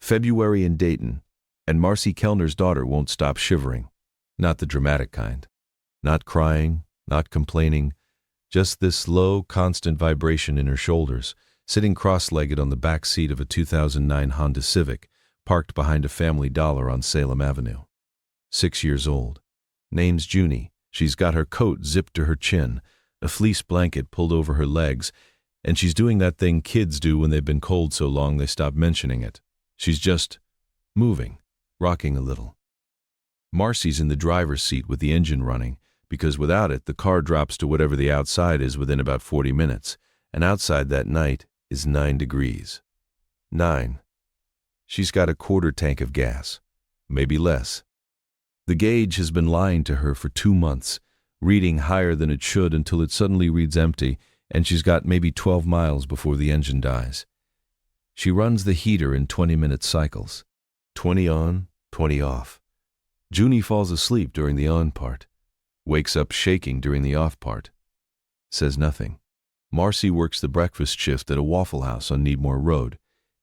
February in Dayton, and Marcy Kellner's daughter won't stop shivering. Not the dramatic kind. Not crying, not complaining, just this low, constant vibration in her shoulders, sitting cross-legged on the back seat of a 2009 Honda Civic, parked behind a Family Dollar on Salem Avenue. 6 years old. Name's Junie. She's got her coat zipped to her chin, a fleece blanket pulled over her legs, and she's doing that thing kids do when they've been cold so long they stop mentioning it. She's just moving, rocking a little. Marcy's in the driver's seat with the engine running, because without it, the car drops to whatever the outside is within about 40 minutes, and outside that night is 9 degrees. 9. She's got a quarter tank of gas, maybe less. The gauge has been lying to her for 2 months, reading higher than it should until it suddenly reads empty, and she's got maybe 12 miles before the engine dies. She runs the heater in 20-minute cycles, 20 on, 20 off. Junie falls asleep during the on part, wakes up shaking during the off part, says nothing. Marcy works the breakfast shift at a Waffle House on Needmore Road,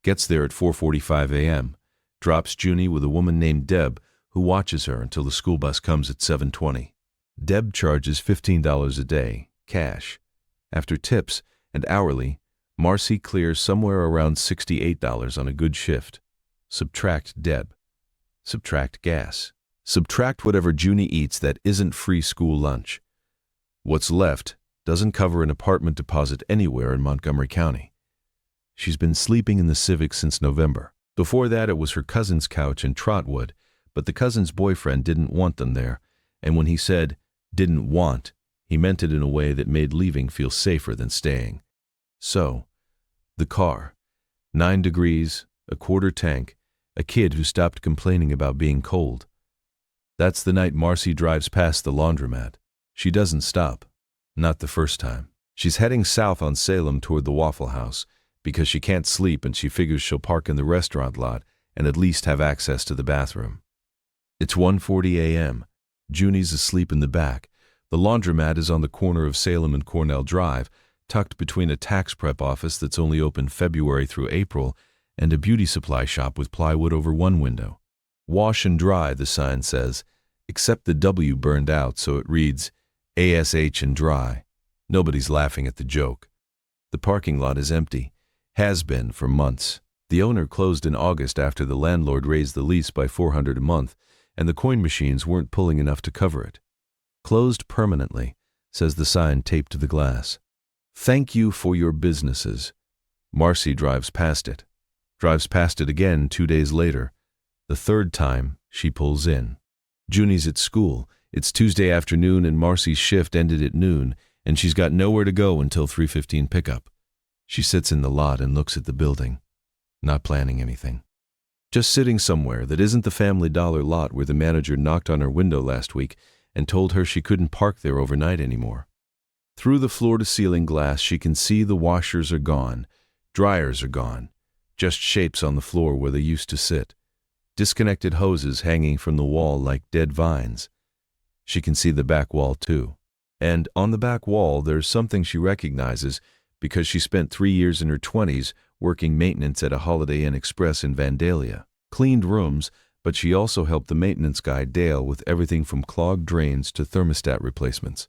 gets there at 4:45 a.m., drops Junie with a woman named Deb, who watches her until the school bus comes at 7:20. Deb charges $15 a day, cash. After tips and hourly, Marcy clears somewhere around $68 on a good shift. Subtract Deb. Subtract gas. Subtract whatever Junie eats that isn't free school lunch. What's left doesn't cover an apartment deposit anywhere in Montgomery County. She's been sleeping in the Civic since November. Before that, it was her cousin's couch in Trotwood, but the cousin's boyfriend didn't want them there, and when he said didn't want, he meant it in a way that made leaving feel safer than staying. So, the car. 9 degrees, a quarter tank, a kid who stopped complaining about being cold. That's the night Marcy drives past the laundromat. She doesn't stop. Not the first time. She's heading south on Salem toward the Waffle House because she can't sleep and she figures she'll park in the restaurant lot and at least have access to the bathroom. It's 1:40 a.m. Junie's asleep in the back. The laundromat is on the corner of Salem and Cornell Drive, tucked between a tax prep office that's only open February through April and a beauty supply shop with plywood over one window. Wash and dry, the sign says, except the W burned out, so it reads ASH and dry. Nobody's laughing at the joke. The parking lot is empty. Has been for months. The owner closed in August after the landlord raised the lease by $400 a month, and the coin machines weren't pulling enough to cover it. Closed permanently, says the sign taped to the glass. Thank you for your businesses. Marcy drives past it. Drives past it again 2 days later. The third time, she pulls in. Junie's at school. It's Tuesday afternoon and Marcy's shift ended at noon, and she's got nowhere to go until 3:15 pickup. She sits in the lot and looks at the building, not planning anything. Just sitting somewhere that isn't the Family Dollar lot where the manager knocked on her window last week and told her she couldn't park there overnight anymore. Through the floor-to-ceiling glass, she can see the washers are gone, dryers are gone, just shapes on the floor where they used to sit, disconnected hoses hanging from the wall like dead vines. She can see the back wall too. And on the back wall, there's something she recognizes because she spent 3 years in her 20s working maintenance at a Holiday Inn Express in Vandalia. Cleaned rooms, but she also helped the maintenance guy Dale with everything from clogged drains to thermostat replacements.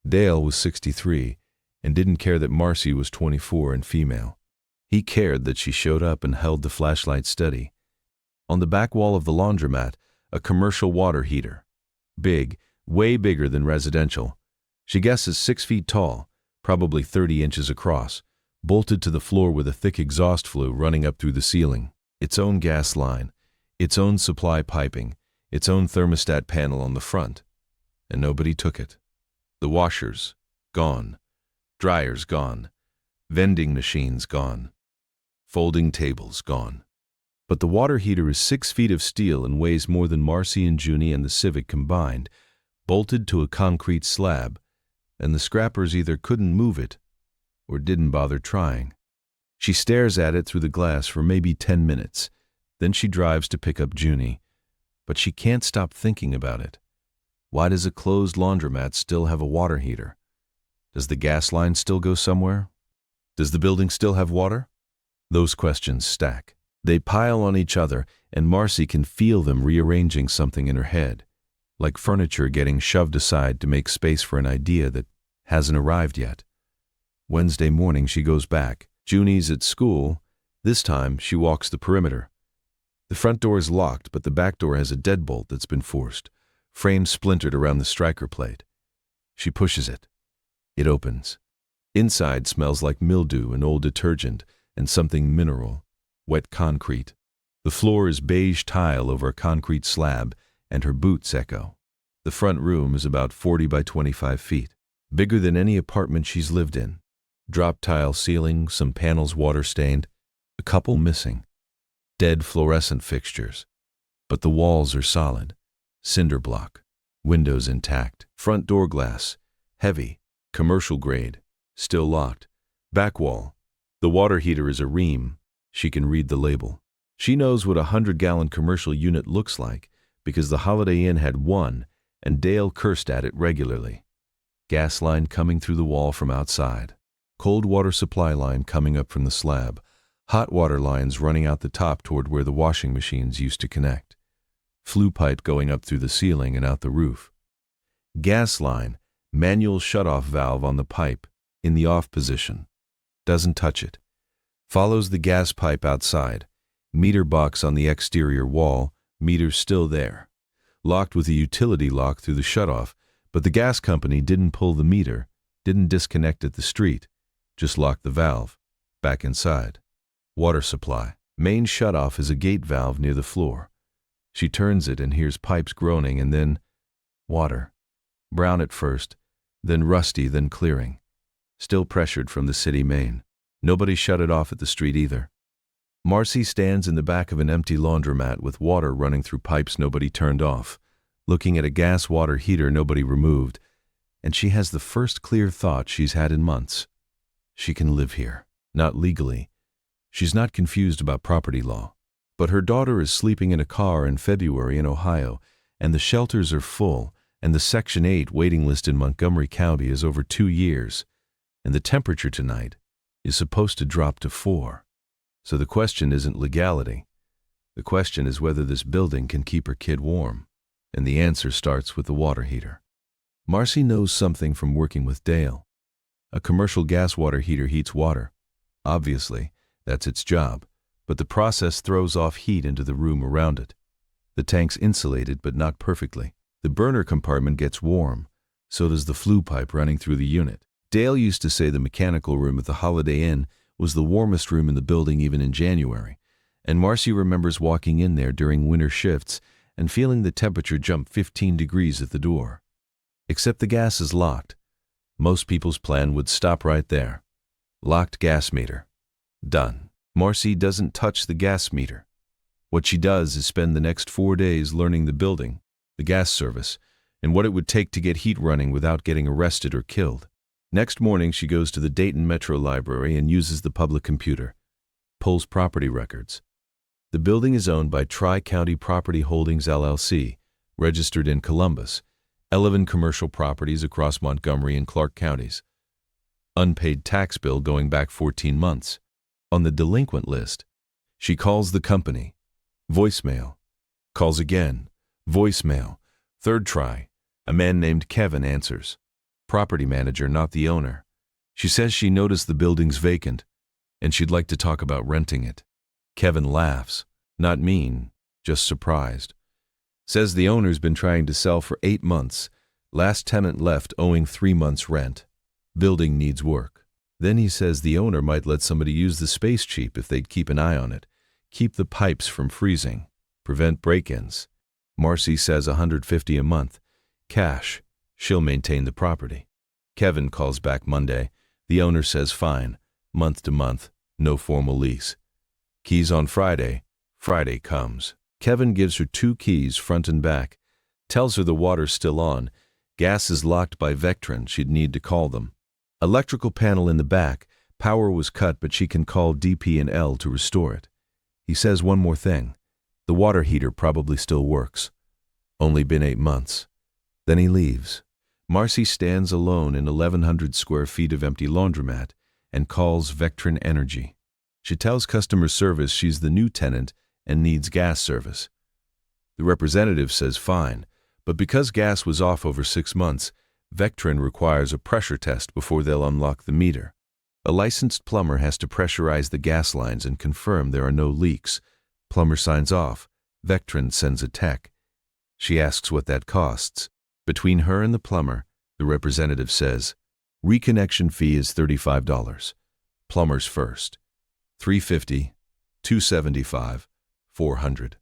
Dale was 63 and didn't care that Marcy was 24 and female. He cared that she showed up and held the flashlight steady. On the back wall of the laundromat, a commercial water heater. Big, way bigger than residential. She guesses 6 feet tall, probably 30 inches across, bolted to the floor with a thick exhaust flue running up through the ceiling. Its own gas line, its own supply piping, its own thermostat panel on the front. And nobody took it. The washers, gone. Dryers, gone. Vending machines, gone. Folding tables, gone. But the water heater is 6 feet of steel and weighs more than Marcy and Junie and the Civic combined, bolted to a concrete slab, and the scrappers either couldn't move it or didn't bother trying. She stares at it through the glass for maybe 10 minutes. Then she drives to pick up Junie. But she can't stop thinking about it. Why does a closed laundromat still have a water heater? Does the gas line still go somewhere? Does the building still have water? Those questions stack. They pile on each other, and Marcy can feel them rearranging something in her head, like furniture getting shoved aside to make space for an idea that hasn't arrived yet. Wednesday morning she goes back. Junie's at school. This time she walks the perimeter. The front door is locked, but the back door has a deadbolt that's been forced, frame splintered around the striker plate. She pushes it. It opens. Inside smells like mildew and old detergent and something mineral, wet concrete. The floor is beige tile over a concrete slab, and her boots echo. The front room is about 40 by 25 feet, bigger than any apartment she's lived in. Drop tile ceiling, some panels water-stained, a couple missing. Dead fluorescent fixtures. But the walls are solid. Cinder block. Windows intact. Front door glass. Heavy. Commercial grade. Still locked. Back wall. The water heater is a Ream. She can read the label. She knows what a 100-gallon commercial unit looks like because the Holiday Inn had one, and Dale cursed at it regularly. Gas line coming through the wall from outside. Cold water supply line coming up from the slab. Hot water lines running out the top toward where the washing machines used to connect. Flue pipe going up through the ceiling and out the roof. Gas line, manual shutoff valve on the pipe, in the off position. Doesn't touch it. Follows the gas pipe outside. Meter box on the exterior wall, meter's still there. Locked with a utility lock through the shutoff, but the gas company didn't pull the meter, didn't disconnect at the street, just locked the valve, back inside. Water supply. Main shutoff is a gate valve near the floor. She turns it and hears pipes groaning and then water. Brown at first, then rusty, then clearing. Still pressured from the city main. Nobody shut it off at the street either. Marcy stands in the back of an empty laundromat with water running through pipes nobody turned off, looking at a gas water heater nobody removed, and she has the first clear thought she's had in months. She can live here. Not legally. She's not confused about property law. But her daughter is sleeping in a car in February in Ohio, and the shelters are full, and the Section 8 waiting list in Montgomery County is over 2 years, and the temperature tonight is supposed to drop to 4. So the question isn't legality. The question is whether this building can keep her kid warm, and the answer starts with the water heater. Marcy knows something from working with Dale. A commercial gas water heater heats water. Obviously, that's its job, but the process throws off heat into the room around it. The tank's insulated, but not perfectly. The burner compartment gets warm, so does the flue pipe running through the unit. Dale used to say the mechanical room at the Holiday Inn was the warmest room in the building even in January, and Marcy remembers walking in there during winter shifts and feeling the temperature jump 15 degrees at the door. Except the gas is locked. Most people's plan would stop right there. Locked gas meter. Done. Marcy doesn't touch the gas meter. What she does is spend the next 4 days learning the building, the gas service, and what it would take to get heat running without getting arrested or killed. Next morning she goes to the Dayton Metro Library and uses the public computer. Pulls property records. The building is owned by Tri-County Property Holdings LLC, registered in Columbus, 11 commercial properties across Montgomery and Clark counties. Unpaid tax bill going back 14 months. On the delinquent list. She calls the company. Voicemail. Calls again. Voicemail. Third try. A man named Kevin answers. Property manager, not the owner. She says she noticed the building's vacant, and she'd like to talk about renting it. Kevin laughs. Not mean, just surprised. Says the owner's been trying to sell for 8 months. Last tenant left owing 3 months' rent. Building needs work. Then he says the owner might let somebody use the space cheap if they'd keep an eye on it, keep the pipes from freezing, prevent break-ins. Marcy says $150 a month. Cash. She'll maintain the property. Kevin calls back Monday. The owner says fine, month to month, no formal lease. Keys on Friday. Friday comes. Kevin gives her 2 keys front and back, tells her the water's still on, gas is locked by Vectron, she'd need to call them. Electrical panel in the back, power was cut but she can call DP&L to restore it. He says one more thing, the water heater probably still works. Only been 8 months. Then he leaves. Marcy stands alone in 1,100 square feet of empty laundromat and calls Vectron Energy. She tells customer service she's the new tenant and needs gas service. The representative says fine, but because gas was off over 6 months, Vectren requires a pressure test before they'll unlock the meter. A licensed plumber has to pressurize the gas lines and confirm there are no leaks. Plumber signs off. Vectren sends a tech. She asks what that costs. Between her and the plumber, the representative says, reconnection fee is $35. Plumbers first. $350, $275, $400.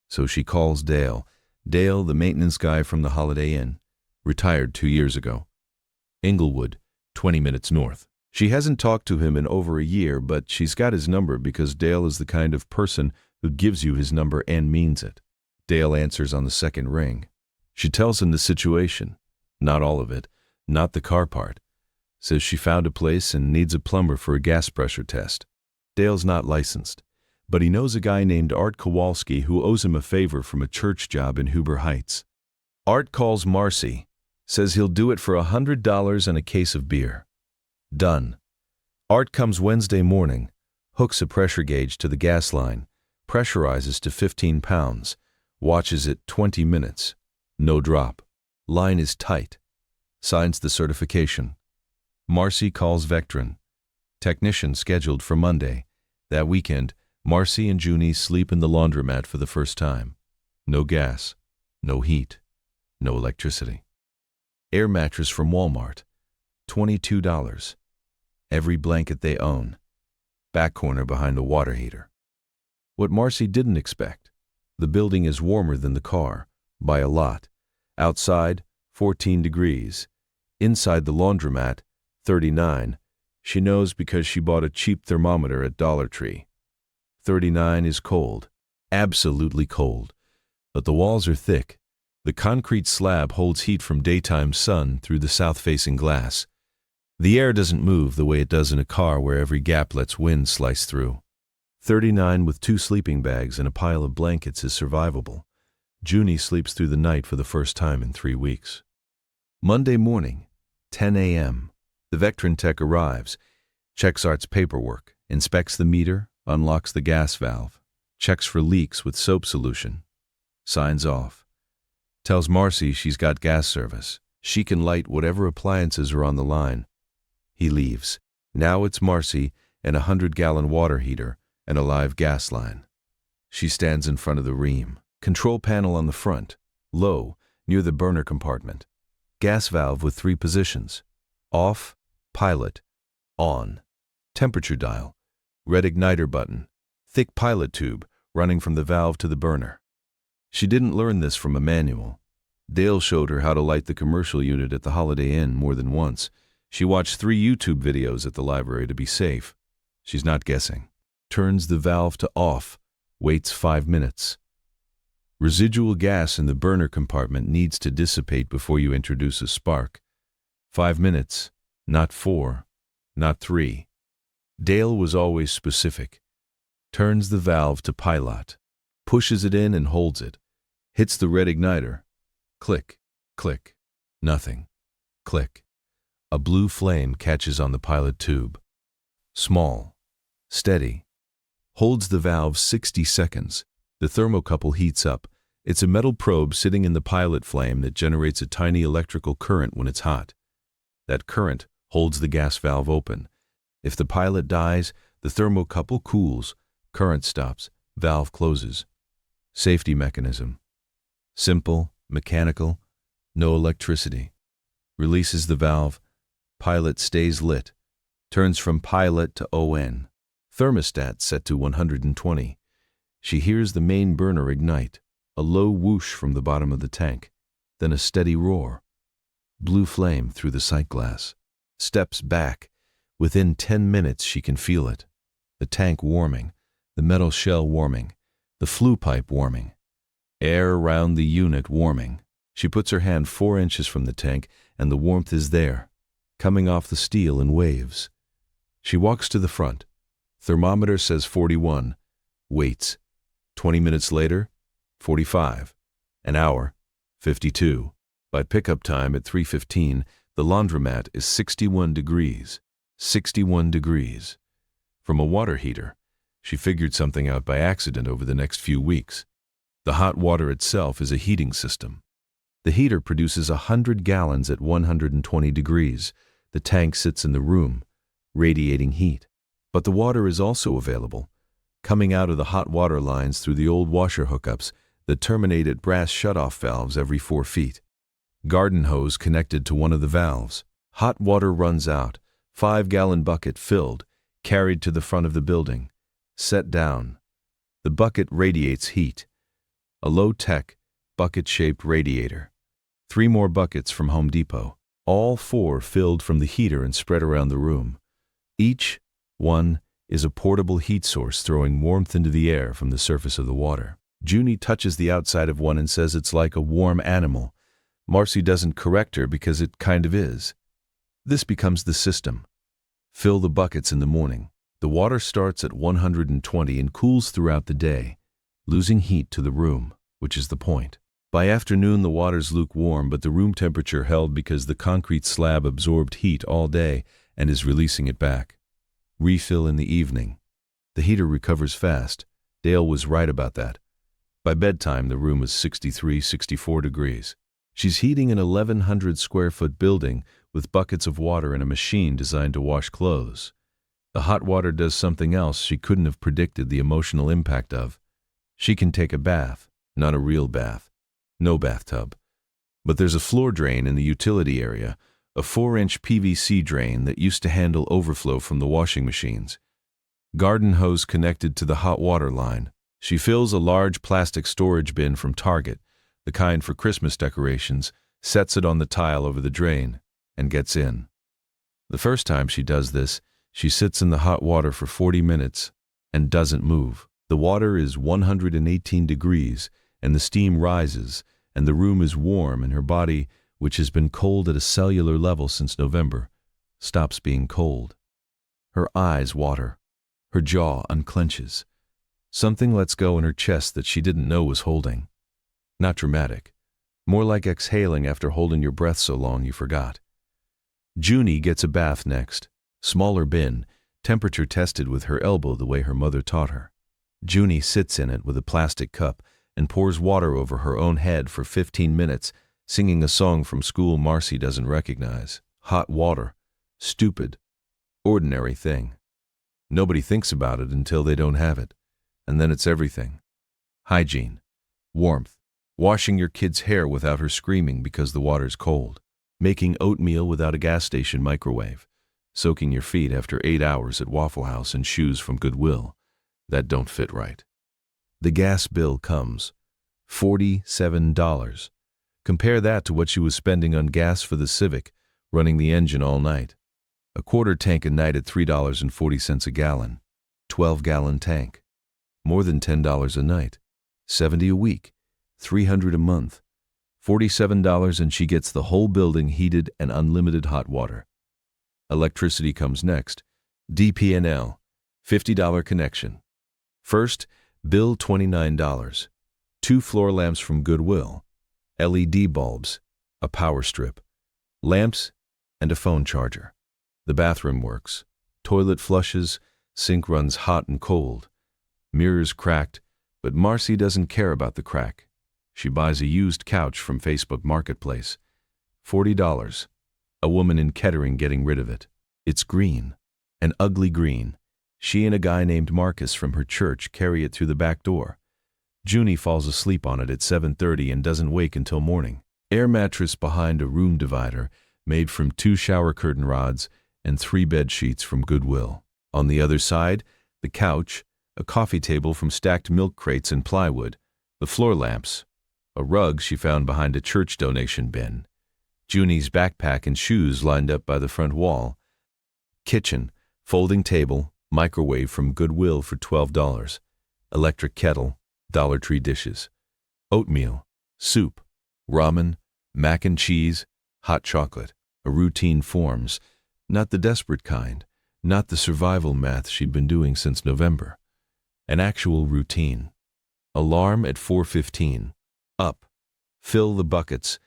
So she calls Dale. Dale, the maintenance guy from the Holiday Inn, retired 2 years ago. Inglewood, 20 minutes north. She hasn't talked to him in over a year, but she's got his number because Dale is the kind of person who gives you his number and means it. Dale answers on the second ring. She tells him the situation. Not all of it, not the car part. Says she found a place and needs a plumber for a gas pressure test. Dale's not licensed, but he knows a guy named Art Kowalski who owes him a favor from a church job in Huber Heights. Art calls Marcy, says he'll do it for $100 and a case of beer. Done. Art comes Wednesday morning, hooks a pressure gauge to the gas line, pressurizes to 15 pounds, watches it 20 minutes. No drop. Line is tight. Signs the certification. Marcy calls Vectren. Technician scheduled for Monday. That weekend, Marcy and Junie sleep in the laundromat for the first time. No gas, no heat, no electricity. Air mattress from Walmart, $22. Every blanket they own. Back corner behind the water heater. What Marcy didn't expect, the building is warmer than the car, by a lot. Outside, 14 degrees. Inside the laundromat, 39. She knows because she bought a cheap thermometer at Dollar Tree. 39 is cold, absolutely cold. But the walls are thick. The concrete slab holds heat from daytime sun through the south-facing glass. The air doesn't move the way it does in a car where every gap lets wind slice through. 39 with 2 sleeping bags and a pile of blankets is survivable. Junie sleeps through the night for the first time in 3 weeks. Monday morning, 10 a.m. The Vectren tech arrives, checks Art's paperwork, inspects the meter, unlocks the gas valve, checks for leaks with soap solution, signs off. Tells Marcy she's got gas service. She can light whatever appliances are on the line. He leaves. Now it's Marcy and a 100-gallon water heater and a live gas line. She stands in front of the ream. Control panel on the front, low, near the burner compartment. Gas valve with 3 positions. Off, pilot, on. Temperature dial, red igniter button, thick pilot tube running from the valve to the burner. She didn't learn this from a manual. Dale showed her how to light the commercial unit at the Holiday Inn more than once. She watched 3 YouTube videos at the library to be safe. She's not guessing. Turns the valve to off, waits 5 minutes. Residual gas in the burner compartment needs to dissipate before you introduce a spark. 5 minutes, not 4, not 3. Dale was always specific. Turns the valve to pilot, pushes it in and holds it, hits the red igniter. Click, click, nothing. Click. A blue flame catches on the pilot tube. Small, steady. Holds the valve 60 seconds. The thermocouple heats up. It's a metal probe sitting in the pilot flame that generates a tiny electrical current when it's hot. That current holds the gas valve open. If the pilot dies, the thermocouple cools, current stops, valve closes. Safety mechanism. Simple, mechanical, no electricity. Releases the valve, pilot stays lit, turns from pilot to ON. Thermostat set to 120. She hears the main burner ignite, a low whoosh from the bottom of the tank, then a steady roar. Blue flame through the sight glass. Steps back. Within 10 minutes she can feel it. The tank warming, the metal shell warming, the flue pipe warming. Air around the unit warming. She puts her hand 4 inches from the tank and the warmth is there, coming off the steel in waves. She walks to the front. Thermometer says 41. Waits. 20 minutes later, 45. An hour, 52. By pickup time at 3:15, the laundromat is 61 degrees. 61 degrees. From a water heater, She figured something out by accident over the next few weeks. The hot water itself is a heating system. The heater produces 100 gallons at 120 degrees. The tank sits in the room, radiating heat. But the water is also available, coming out of the hot water lines through the old washer hookups that terminate at brass shutoff valves every 4 feet. Garden hose connected to one of the valves. Hot water runs out, 5-gallon bucket filled, carried to the front of the building, set down. The bucket radiates heat. A low-tech, bucket-shaped radiator. 3 more buckets from Home Depot, all 4 filled from the heater and spread around the room. Each one is a portable heat source throwing warmth into the air from the surface of the water. Junie touches the outside of one and says it's like a warm animal. Marcy doesn't correct her because it kind of is. This becomes the system. Fill the buckets in the morning. The water starts at 120 and cools throughout the day, losing heat to the room, which is the point. By afternoon, the water's lukewarm, but the room temperature held because the concrete slab absorbed heat all day and is releasing it back. Refill in the evening. The heater recovers fast. Dale was right about that. By bedtime, the room was 63, 64 degrees. She's heating an 1,100 square foot building with buckets of water and a machine designed to wash clothes. The hot water does something else she couldn't have predicted the emotional impact of. She can take a bath, not a real bath. No bathtub. But there's a floor drain in the utility area, a 4-inch PVC drain that used to handle overflow from the washing machines. Garden hose connected to the hot water line. She fills a large plastic storage bin from Target, the kind for Christmas decorations, sets it on the tile over the drain, and gets in. The first time she does this, she sits in the hot water for 40 minutes and doesn't move. The water is 118 degrees, and the steam rises, and the room is warm, and her body, which has been cold at a cellular level since November, stops being cold. Her eyes water. Her jaw unclenches. Something lets go in her chest that she didn't know was holding. Not dramatic. More like exhaling after holding your breath so long you forgot. Junie gets a bath next. Smaller bin, temperature tested with her elbow the way her mother taught her. Junie sits in it with a plastic cup and pours water over her own head for 15 minutes, singing a song from school Marcy doesn't recognize. Hot water. Stupid. Ordinary thing. Nobody thinks about it until they don't have it. And then it's everything. Hygiene. Warmth. Washing your kid's hair without her screaming because the water's cold. Making oatmeal without a gas station microwave. Soaking your feet after 8 hours at Waffle House in shoes from Goodwill that don't fit right. The gas bill comes. $47. Compare that to what she was spending on gas for the Civic, running the engine all night. A quarter tank a night at $3.40 a gallon. 12-gallon tank. More than $10 a night. $70 a week. $300 a month. $47 and she gets the whole building heated and unlimited hot water. Electricity comes next. DP&L. $50 connection. First, bill $29. 2 floor lamps from Goodwill. LED bulbs. A power strip. Lamps and a phone charger. The bathroom works. Toilet flushes. Sink runs hot and cold. Mirrors cracked, but Marcy doesn't care about the crack. She buys a used couch from Facebook Marketplace. $40. A woman in Kettering getting rid of it. It's green. An ugly green. She and a guy named Marcus from her church carry it through the back door. Junie falls asleep on it at 7:30 and doesn't wake until morning. Air mattress behind a room divider made from 2 shower curtain rods and 3 bed sheets from Goodwill. On the other side, the couch, a coffee table from stacked milk crates and plywood, the floor lamps, a rug she found behind a church donation bin, Junie's backpack and shoes lined up by the front wall, kitchen, folding table, microwave from Goodwill for $12, electric kettle, Dollar Tree dishes, oatmeal, soup, ramen, mac and cheese, hot chocolate. A routine forms, not the desperate kind, not the survival math she'd been doing since November. An actual routine. Alarm at 4:15. Up. Fill the buckets.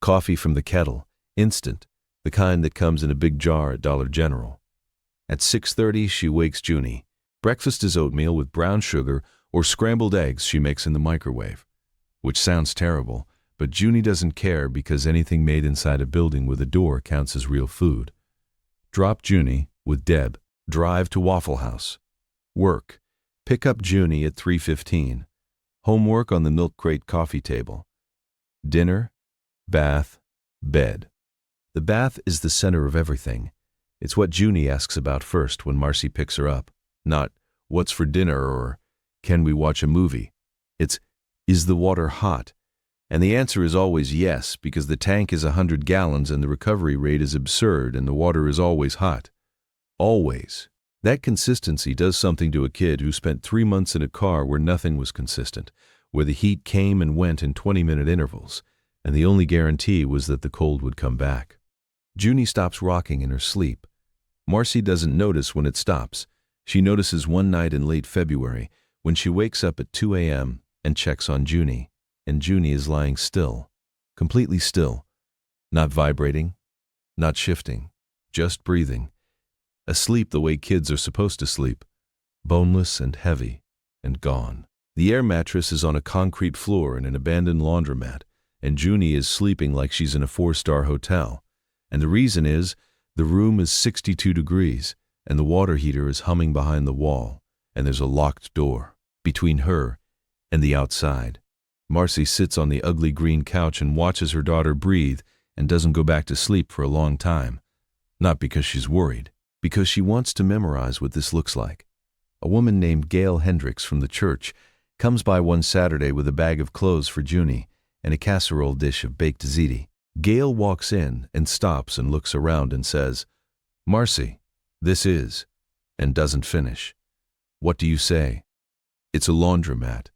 Coffee from the kettle. Instant. The kind that comes in a big jar at Dollar General. At 6:30 she wakes Junie. Breakfast is oatmeal with brown sugar or scrambled eggs she makes in the microwave. Which sounds terrible, but Junie doesn't care because anything made inside a building with a door counts as real food. Drop Junie with Deb. Drive to Waffle House. Work. Pick up Junie at 3:15. Homework on the milk crate coffee table. Dinner, bath, bed. The bath is the center of everything. It's what Junie asks about first when Marcy picks her up. Not, what's for dinner or, can we watch a movie? It's, is the water hot? And the answer is always yes, because the tank is 100 gallons and the recovery rate is absurd and the water is always hot. Always. That consistency does something to a kid who spent 3 months in a car where nothing was consistent, where the heat came and went in 20-minute intervals, and the only guarantee was that the cold would come back. Junie stops rocking in her sleep. Marcy doesn't notice when it stops. She notices one night in late February when she wakes up at 2 a.m. and checks on Junie, and Junie is lying still, completely still, not vibrating, not shifting, just breathing. Asleep the way kids are supposed to sleep, boneless and heavy and gone. The air mattress is on a concrete floor in an abandoned laundromat, and Junie is sleeping like she's in a 4-star hotel. And the reason is, the room is 62 degrees, and the water heater is humming behind the wall, and there's a locked door between her and the outside. Marcy sits on the ugly green couch and watches her daughter breathe and doesn't go back to sleep for a long time. Not because she's worried, because she wants to memorize what this looks like. A woman named Gail Hendricks from the church comes by one Saturday with a bag of clothes for Junie and a casserole dish of baked ziti. Gail walks in and stops and looks around and says, "Marcy, this is," and doesn't finish. What do you say? It's a laundromat.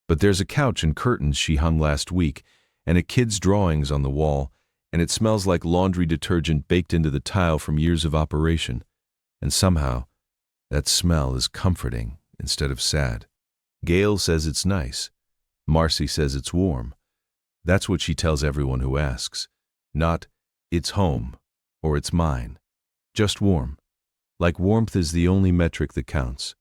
But there's a couch and curtains she hung last week, and a kid's drawings on the wall, and it smells like laundry detergent baked into the tile from years of operation. And somehow, that smell is comforting instead of sad. Gail says it's nice. Marcy says it's warm. That's what she tells everyone who asks. Not, it's home, or it's mine. Just warm. Like warmth is the only metric that counts.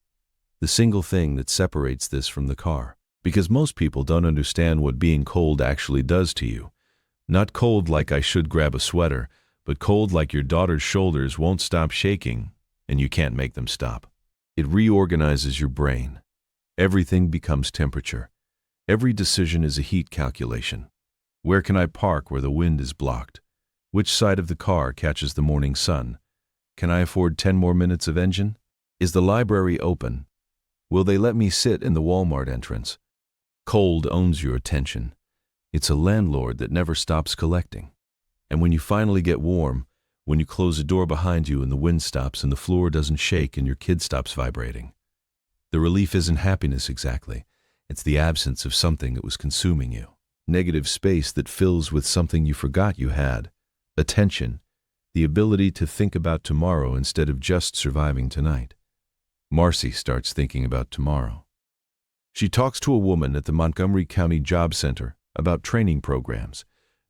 The single thing that separates this from the car. Because most people don't understand what being cold actually does to you. Not cold like I should grab a sweater, but cold like your daughter's shoulders won't stop shaking, and you can't make them stop. It reorganizes your brain. Everything becomes temperature. Every decision is a heat calculation. Where can I park where the wind is blocked? Which side of the car catches the morning sun? Can I afford 10 more minutes of engine? Is the library open? Will they let me sit in the Walmart entrance? Cold owns your attention. It's a landlord that never stops collecting. And when you finally get warm, when you close the door behind you and the wind stops and the floor doesn't shake and your kid stops vibrating, the relief isn't happiness exactly. It's the absence of something that was consuming you. Negative space that fills with something you forgot you had. Attention, the ability to think about tomorrow instead of just surviving tonight. Marcy starts thinking about tomorrow. She talks to a woman at the Montgomery County Job Center about training programs.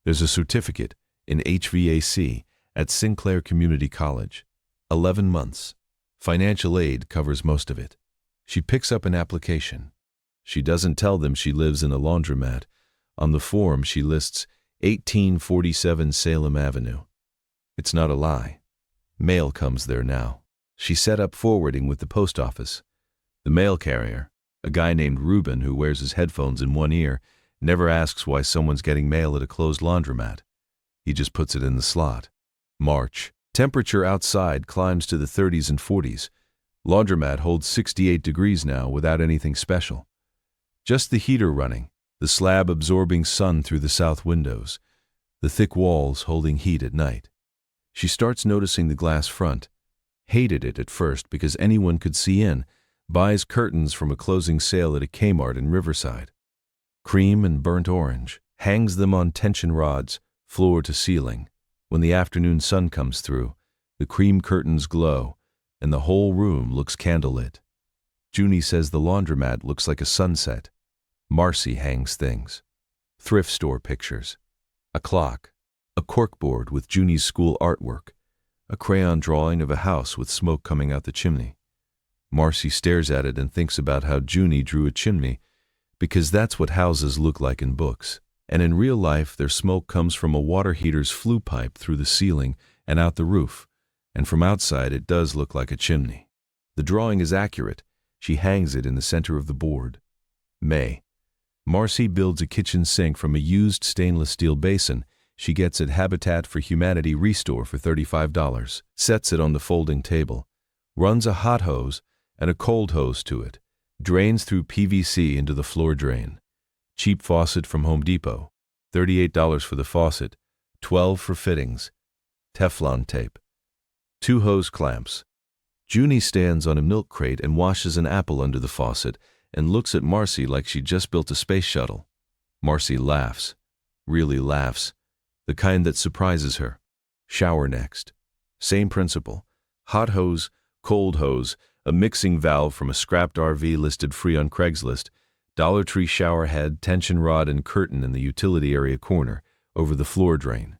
There's a certificate in HVAC at Sinclair Community College. 11 months. Financial aid covers most of it. She picks up an application. She doesn't tell them she lives in a laundromat. On the form she lists 1847 Salem Avenue. It's not a lie. Mail comes there now. She set up forwarding with the post office. The mail carrier, a guy named Ruben who wears his headphones in one ear, never asks why someone's getting mail at a closed laundromat. He just puts it in the slot. March. Temperature outside climbs to the 30s and 40s. Laundromat holds 68 degrees now without anything special. Just the heater running, the slab absorbing sun through the south windows, the thick walls holding heat at night. She starts noticing the glass front. Hated it at first because anyone could see in. Buys curtains from a closing sale at a Kmart in Riverside. Cream and burnt orange. Hangs them on tension rods, floor to ceiling. When the afternoon sun comes through, the cream curtains glow, and the whole room looks candlelit. Junie says the laundromat looks like a sunset. Marcy hangs things. Thrift store pictures. A clock. A corkboard with Junie's school artwork. A crayon drawing of a house with smoke coming out the chimney. Marcy stares at it and thinks about how Junie drew a chimney, because that's what houses look like in books. And in real life, their smoke comes from a water heater's flue pipe through the ceiling and out the roof, and from outside it does look like a chimney. The drawing is accurate. She hangs it in the center of the board. May. Marcy builds a kitchen sink from a used stainless steel basin she gets at Habitat for Humanity Restore for $35, sets it on the folding table, runs a hot hose and a cold hose to it, drains through PVC into the floor drain. Cheap faucet from Home Depot, $38 for the faucet, $12 for fittings, Teflon tape, 2 hose clamps. Junie stands on a milk crate and washes an apple under the faucet and looks at Marcy like she just built a space shuttle. Marcy laughs, really laughs, the kind that surprises her. Shower next. Same principle. Hot hose, cold hose, a mixing valve from a scrapped RV listed free on Craigslist, Dollar Tree shower head, tension rod and curtain in the utility area corner, over the floor drain.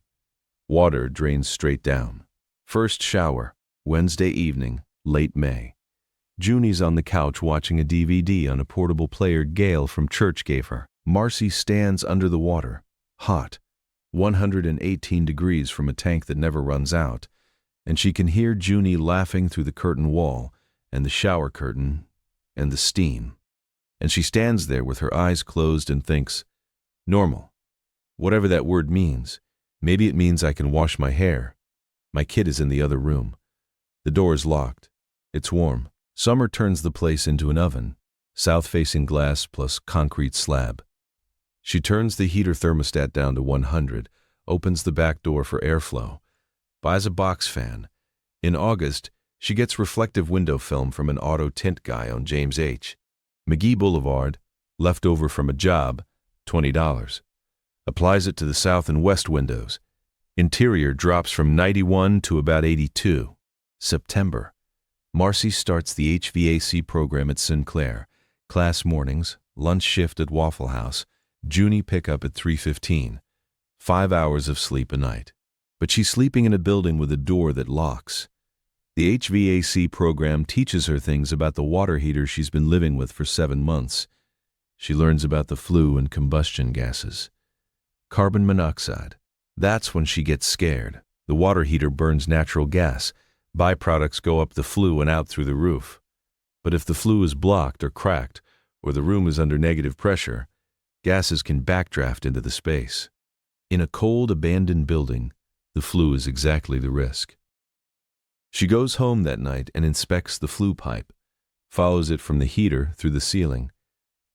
Water drains straight down. First shower, Wednesday evening, late May. Junie's on the couch watching a DVD on a portable player Gail from church gave her. Marcy stands under the water, hot, 118 degrees from a tank that never runs out, and she can hear Junie laughing through the curtain wall and the shower curtain and the steam. And she stands there with her eyes closed and thinks, normal. Whatever that word means. Maybe it means I can wash my hair. My kid is in the other room. The door is locked. It's warm. Summer turns the place into an oven, south-facing glass plus concrete slab. She turns the heater thermostat down to 100, opens the back door for airflow, buys a box fan. In August, she gets reflective window film from an auto tint guy on James H. McGee Boulevard, left over from a job, $20. Applies it to the south and west windows. Interior drops from 91 to about 82. September. Marcy starts the HVAC program at Sinclair. Class mornings, lunch shift at Waffle House, Junie pickup at 3:15. 5 hours of sleep a night. But she's sleeping in a building with a door that locks. The HVAC program teaches her things about the water heater she's been living with for 7 months. She learns about the flue and combustion gases. Carbon monoxide. That's when she gets scared. The water heater burns natural gas. Byproducts go up the flue and out through the roof. But if the flue is blocked or cracked, or the room is under negative pressure, gases can backdraft into the space. In a cold, abandoned building, the flue is exactly the risk. She goes home that night and inspects the flue pipe, follows it from the heater through the ceiling,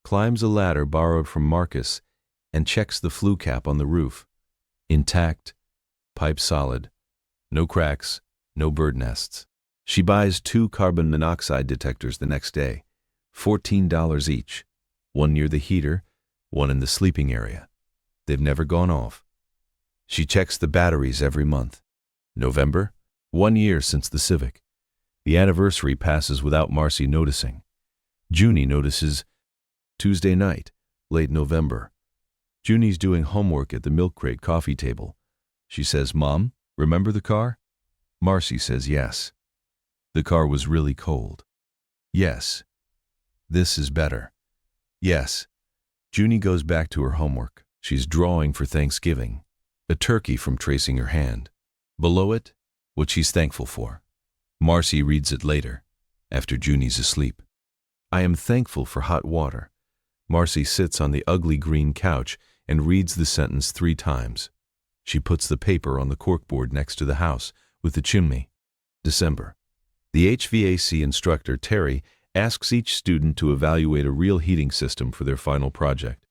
climbs a ladder borrowed from Marcus, and checks the flue cap on the roof. Intact, pipe solid, no cracks, no bird nests. She buys 2 carbon monoxide detectors the next day, $14 each, one near the heater, one in the sleeping area. They've never gone off. She checks the batteries every month. November, 1 year since the Civic. The anniversary passes without Marcy noticing. Junie notices. Tuesday night, late November. Junie's doing homework at the milk crate coffee table. She says, "Mom, remember the car?" Marcy says yes. The car was really cold. Yes. This is better. Yes. Junie goes back to her homework. She's drawing for Thanksgiving. A turkey from tracing her hand. Below it, what she's thankful for. Marcy reads it later, after Junie's asleep. I am thankful for hot water. Marcy sits on the ugly green couch and reads the sentence 3 times. She puts the paper on the corkboard next to the house with the chimney. December. The HVAC instructor, Terry, asks each student to evaluate a real heating system for their final project.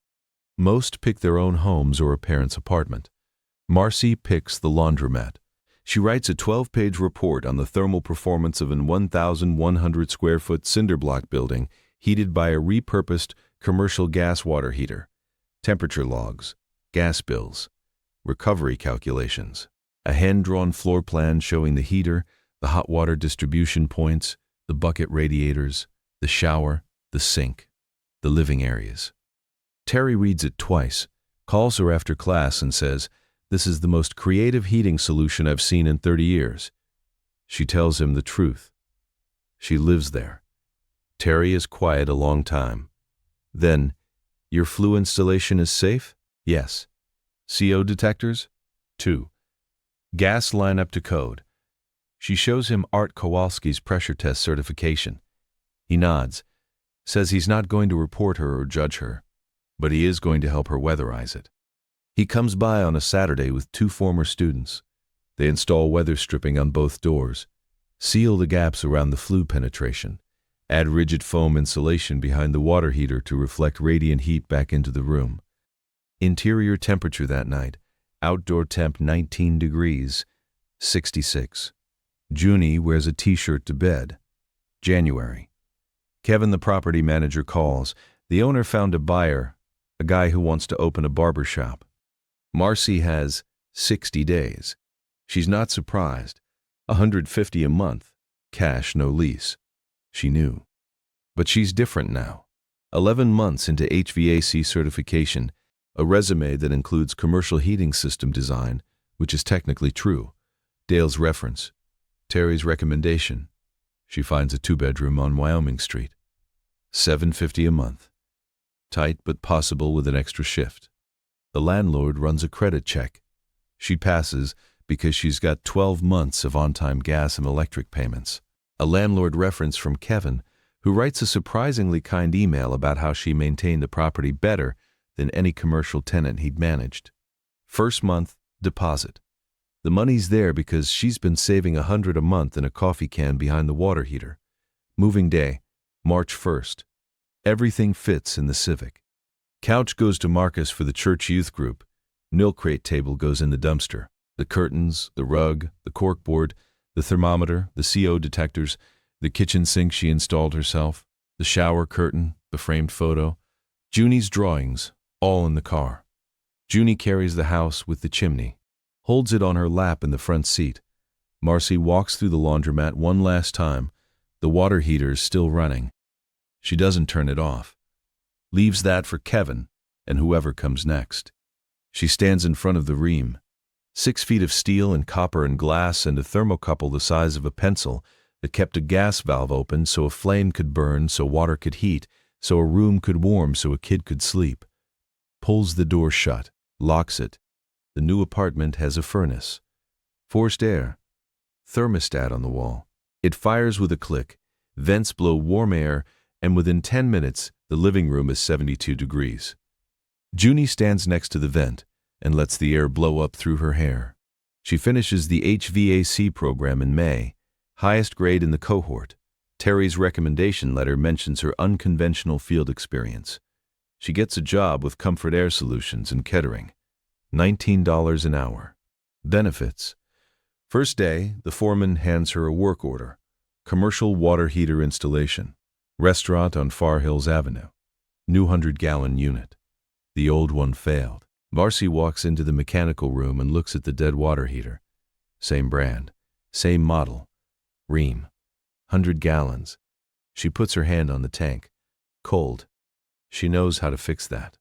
Most pick their own homes or a parent's apartment. Marcy picks the laundromat. She writes a 12-page report on the thermal performance of an 1,100 square foot cinder block building heated by a repurposed commercial gas water heater, temperature logs, gas bills, recovery calculations, a hand-drawn floor plan showing the heater, the hot water distribution points, the bucket radiators, the shower, the sink, the living areas. Terry reads it twice, calls her after class and says, "This is the most creative heating solution I've seen in 30 years. She tells him the truth. She lives there. Terry is quiet a long time. Then, your flue installation is safe? Yes. CO detectors? 2. Gas line up to code. She shows him Art Kowalski's pressure test certification. He nods, says he's not going to report her or judge her, but he is going to help her weatherize it. He comes by on a Saturday with 2 former students. They install weather stripping on both doors, seal the gaps around the flue penetration, add rigid foam insulation behind the water heater to reflect radiant heat back into the room. Interior temperature that night, outdoor temp 19 degrees, 66. Junie wears a t-shirt to bed. January. Kevin, the property manager, calls. The owner found a buyer, a guy who wants to open a barber shop. Marcy has 60 days. She's not surprised. $150 a month, cash, no lease. She knew. But she's different now. 11 months into HVAC certification, a resume that includes commercial heating system design, which is technically true, Dale's reference, Terry's recommendation. She finds a 2-bedroom on Wyoming Street. $750 a month. Tight but possible with an extra shift. The landlord runs a credit check. She passes because she's got 12 months of on-time gas and electric payments. A landlord reference from Kevin, who writes a surprisingly kind email about how she maintained the property better than any commercial tenant he'd managed. First month, deposit. The money's there because she's been saving $100 a month in a coffee can behind the water heater. Moving day, March 1st. Everything fits in the Civic. Couch goes to Marcus for the church youth group. Milk crate table goes in the dumpster. The curtains, the rug, the corkboard, the thermometer, the CO detectors, the kitchen sink she installed herself, the shower curtain, the framed photo, Junie's drawings, all in the car. Junie carries the house with the chimney, holds it on her lap in the front seat. Marcy walks through the laundromat one last time. The water heater is still running. She doesn't turn it off. Leaves that for Kevin and whoever comes next. She stands in front of the ream. 6 feet of steel and copper and glass and a thermocouple the size of a pencil that kept a gas valve open so a flame could burn, so water could heat, so a room could warm, so a kid could sleep. Pulls the door shut, locks it. The new apartment has a furnace. Forced air. Thermostat on the wall. It fires with a click. Vents blow warm air, and within 10 minutes, the living room is 72 degrees. Junie stands next to the vent and lets the air blow up through her hair. She finishes the HVAC program in May, highest grade in the cohort. Terry's recommendation letter mentions her unconventional field experience. She gets a job with Comfort Air Solutions in Kettering. $19 an hour. Benefits. First day, the foreman hands her a work order. Commercial water heater installation. Restaurant on Far Hills Avenue. New 100-gallon unit. The old one failed. Marcy walks into the mechanical room and looks at the dead water heater. Same brand. Same model. Ream. 100 gallons. She puts her hand on the tank. Cold. She knows how to fix that.